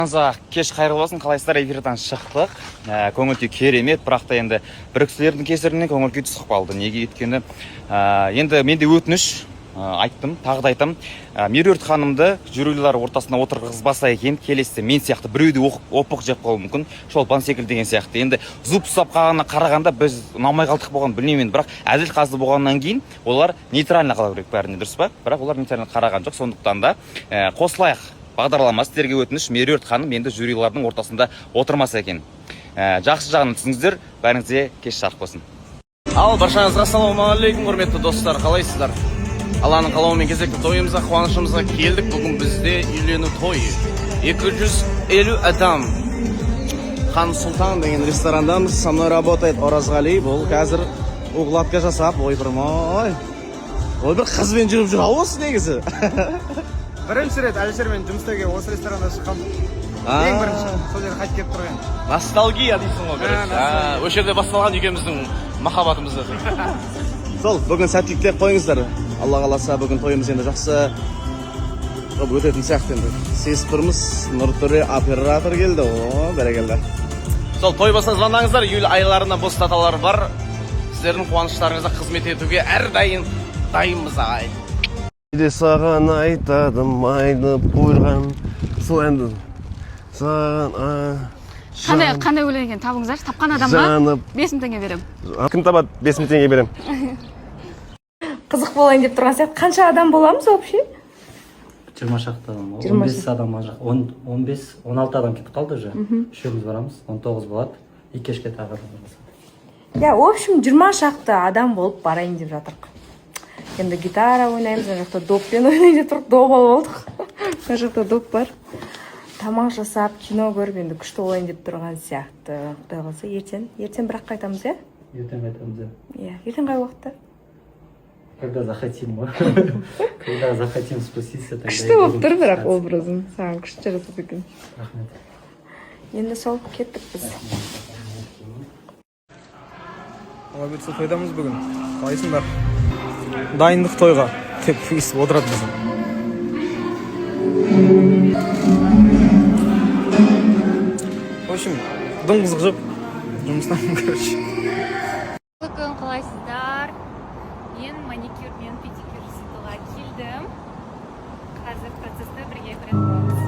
Кеш қайырлы болсын, қалайсыздар, эфирден шықтық. Көңіл күй керемет, бірақ та енді бір кісілердің кесірінен көңіл күй түсіп қалды. Неге өйткені енді менде өтініш айттым, тағы да айтам. Меруерт ханымды жюрилар ортасына отырғызбаса екен, келесі мен сияқты біреуді опық жеп қалуы мүмкін. Шолпан секілді деген сияқты. Енді зуб ұстап қалғанына қарағанда біз ұнамай қалдық болған білмеймін, бірақ әділ қазы болғаннан кейін олар нейтрально қала керек бәріне, дұрыс па? Бірақ олар нейтрально қараған жоқ. Сондықтан да қосылайық бағдарламасы сіздерге өтініш, Меруерт ханым енді жюрилардың ортасында отырмаса екен. Жақсы жағын түсіңіздер, бәріңізге кеш жарық болсын. Ал баршаңызға ассалаумағалейкум, құрметті достар, қалайсыздар? Алланың қалауымен кезекті тойымызға, қуанышымызға келдік. Бүгін бізде үйлену тойы. 250 адам. Хан Сұлтан деген ресторандамыз. Со мной работает Оразғали. Бұл қазір угладка жасап, ойпырмай. Ой, бір қызбен жүріп жүр, ау осы негізі. Бірінші рет Әлішермен жұмыстаға осы ресторанда шыққам. Ең бірінші, сол жерге қайтып келіп тұрған. Ностальгия дейсің ғой, короче. Осы жерде басталған екеуміздің махаббатымызды. Сол, бүгін сәттілік тілеп қойыңыздар. Алла қаласа бүгін тойымыз енді жақсы өтетін сияқты енді. Сезіп тұрмыз, Нұртөре оператор келді. О, бәрекелді. Сол, той басына звондаңыздар, июль айларында бос даталар бар. Сіздердің қуаныштарыңызға қызмет етуге әрдайым дайынбыз ағай. Де саған айтадым айнып қойған сол әнді саған қандай өлең екен табыңыздаршы, тапқан адамға 5000 теңге берем. Кім табады 5000 теңге берем. Қызық болайын деп тұрған сияқты. Қанша адам боламыз вообще? 20 шақты адам. 15 адам, 16 адам кетіп қалды уже. Үшеуміз барамыз, 19 болады. И кешке тағы барамыз. В общем, 20 шақты адам болып барайын деп жатырық. Енді гитара ойнаймыз, мына жақта доппен ойнайын деп тұрық, доп алып алдық. Мына жақта доп бар. Тамақ жасап, кино көріп, енді күшті ойын деп тұрған сияқты. Құдай қаласа, ертең бірақ қайтамыз, иә? Ертең қайтамыз, иә. Ертең қай уақытта? Когда захотим. Когда захотим спуститься, тогда. Күшті болып тұр бірақ образың. Саған күшті жарасады екен. Рахмет. Енді сол кеттік біз. Ала бұйтса тойдамыз бүгін. Қалайсыңдар? Дайындық тойға деп естіп отырады біздің. В общем, дым қызық жоқ. Жұмыстан короче. Бүгін қалайсыздар? Мен маникюр мен педикюр жасауға келдім. Қазір процесті бірге көреміз.